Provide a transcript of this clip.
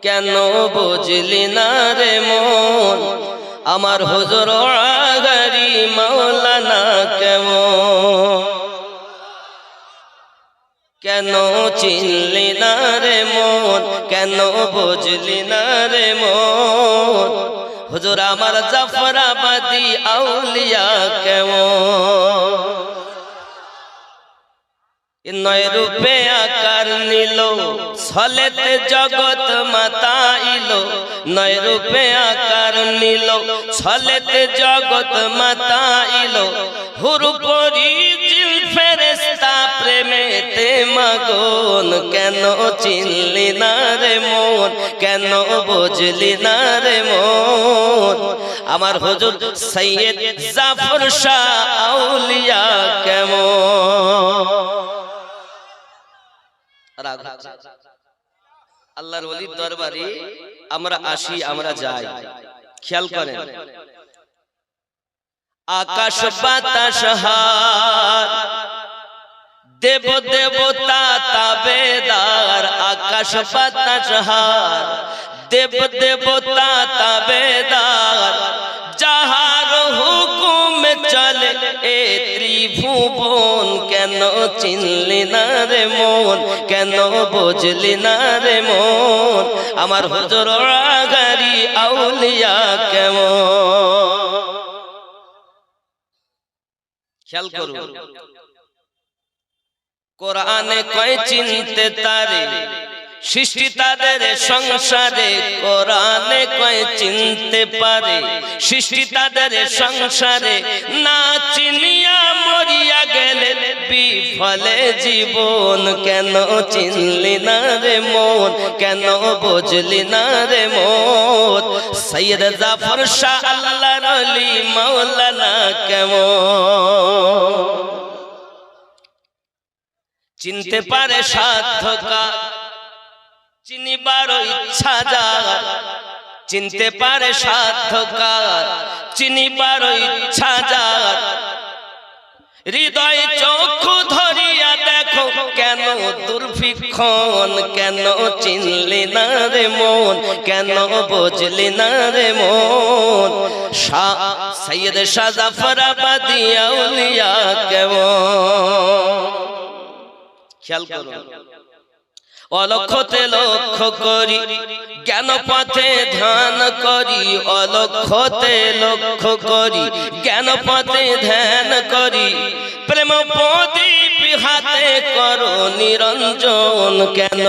কেন বুঝলি না রে মন আমার হুজুর আগারি মাওলানা কেমন কেন চিনলি না রে মন কেন বুঝলি না রে মন হুজুর আমার জাফরাবাদী আউলিয়া কেমন নয় রূপে আকার নিল ছলেতে জগৎ মাতাইল নয় রূপে আকার নিল ছলেতে জগৎ মাতাইল হুরুপরি জিল ফেরেশতা প্রেমেতে মগন কেন চিনলি না রে মন কেন বুঝলি না রে মন আমার হুজুর সৈয়দ জাফর শাহ আউলিয়া কেমন আল্লাহর ওলির দরবারে আমরা আসি আমরা যাই খেয়াল করেন আকাশ বাতাস হার দেব দেবতা তাবেদার আকাশ বাতাস হার দেব দেবতা তাবেদার যাহার হুকুমে চলে এ ত্রিভুবন কেন চিনলি না রে মন কেন বুঝলি না রে মন আমার হুজুর আগারি আউলিয়া কেমন খেয়াল করুন কোরআনে কয় চিনতে তারে সৃষ্টি তাদের সংসারে কোরআনে কয় চিনতে পারে সৃষ্টি তাদের সংসারে না চিনিয়া মরিয়া গেলে বিফলে জীবন কেন চিনলি না রে মন কেন বুঝলি না রে মন সৈয়দ জাফর শাহ আল্লাহর ওলি মাওলানা কেমন চিনতে পারে সাধ্যকা চিনিবার ইচ্ছা যার চিনতে পারে সাধ্যকার চিনিবার ইচ্ছা যার হৃদয় চক্ষু ধরিয়া দেখো কেন দুর্ভিক্ষণ কেন চিনলি না রে মন কেন বুঝলি না রে মন শাহ সৈয়দ শাহ জাফরাবাদী আউলিয়া কেমন খেয়াল করুন অলক্ষতে লক্ষ্য করি জ্ঞান পথে ধ্যান করি অলক্ষতে লক্ষ্য করি জ্ঞান পথে ধ্যান করি প্রেম প্রদীপ হাতে করো নিরঞ্জন কেন